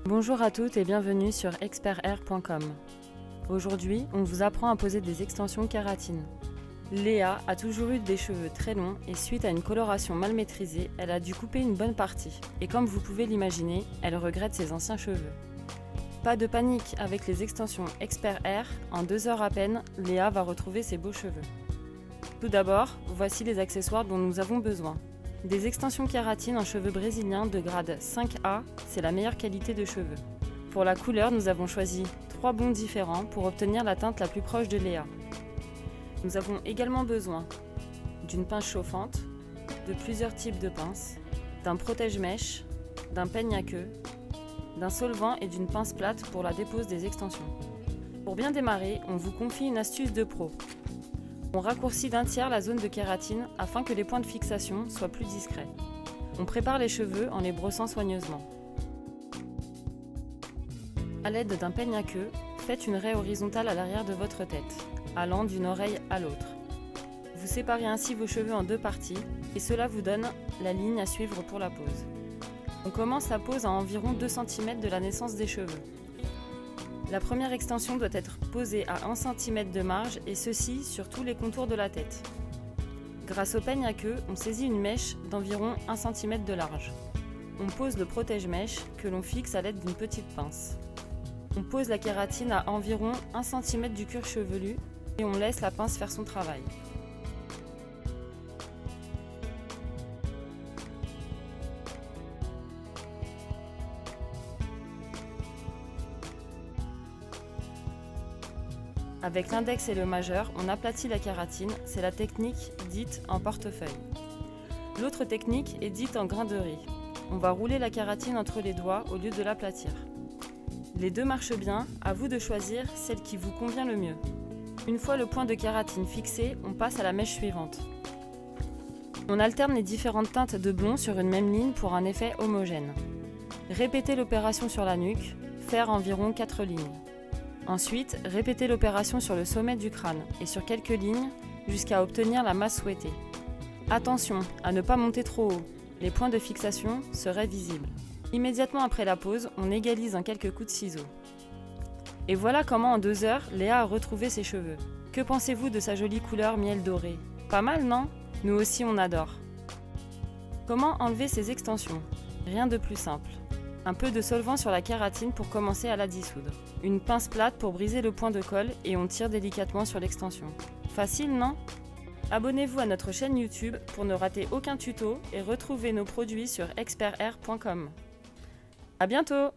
Bonjour à toutes et bienvenue sur expertair.com. Aujourd'hui, on vous apprend à poser des extensions kératine. Léa a toujours eu des cheveux très longs et suite à une coloration mal maîtrisée, elle a dû couper une bonne partie. Et comme vous pouvez l'imaginer, elle regrette ses anciens cheveux. Pas de panique, avec les extensions Expert Air, en 2 heures à peine, Léa va retrouver ses beaux cheveux. Tout d'abord, voici les accessoires dont nous avons besoin. Des extensions kératine en cheveux brésiliens de grade 5A, c'est la meilleure qualité de cheveux. Pour la couleur, nous avons choisi 3 blonds différents pour obtenir la teinte la plus proche de Léa. Nous avons également besoin d'une pince chauffante, de plusieurs types de pinces, d'un protège-mèche, d'un peigne à queue, d'un solvant et d'une pince plate pour la dépose des extensions. Pour bien démarrer, on vous confie une astuce de pro. On raccourcit d'1/3 la zone de kératine afin que les points de fixation soient plus discrets. On prépare les cheveux en les brossant soigneusement. A l'aide d'un peigne à queue, faites une raie horizontale à l'arrière de votre tête, allant d'une oreille à l'autre. Vous séparez ainsi vos cheveux en 2 parties et cela vous donne la ligne à suivre pour la pose. On commence la pose à environ 2 cm de la naissance des cheveux. La première extension doit être posée à 1 cm de marge et ceci sur tous les contours de la tête. Grâce au peigne à queue, on saisit une mèche d'environ 1 cm de large. On pose le protège-mèche que l'on fixe à l'aide d'une petite pince. On pose la kératine à environ 1 cm du cuir chevelu et on laisse la pince faire son travail. Avec l'index et le majeur, on aplatit la kératine, c'est la technique dite en portefeuille. L'autre technique est dite en grain de riz. On va rouler la kératine entre les doigts au lieu de l'aplatir. Les deux marchent bien, à vous de choisir celle qui vous convient le mieux. Une fois le point de kératine fixé, on passe à la mèche suivante. On alterne les différentes teintes de blond sur une même ligne pour un effet homogène. Répétez l'opération sur la nuque, faire environ 4 lignes. Ensuite, répétez l'opération sur le sommet du crâne et sur quelques lignes jusqu'à obtenir la masse souhaitée. Attention à ne pas monter trop haut, les points de fixation seraient visibles. Immédiatement après la pose, on égalise en quelques coups de ciseaux. Et voilà comment en 2 heures, Léa a retrouvé ses cheveux. Que pensez-vous de sa jolie couleur miel doré? Pas mal, non? Nous aussi on adore. Comment enlever ces extensions? Rien de plus simple. Un peu de solvant sur la kératine pour commencer à la dissoudre. Une pince plate pour briser le point de colle et on tire délicatement sur l'extension. Facile, non? Abonnez-vous à notre chaîne YouTube pour ne rater aucun tuto et retrouvez nos produits sur expertair.com. À bientôt!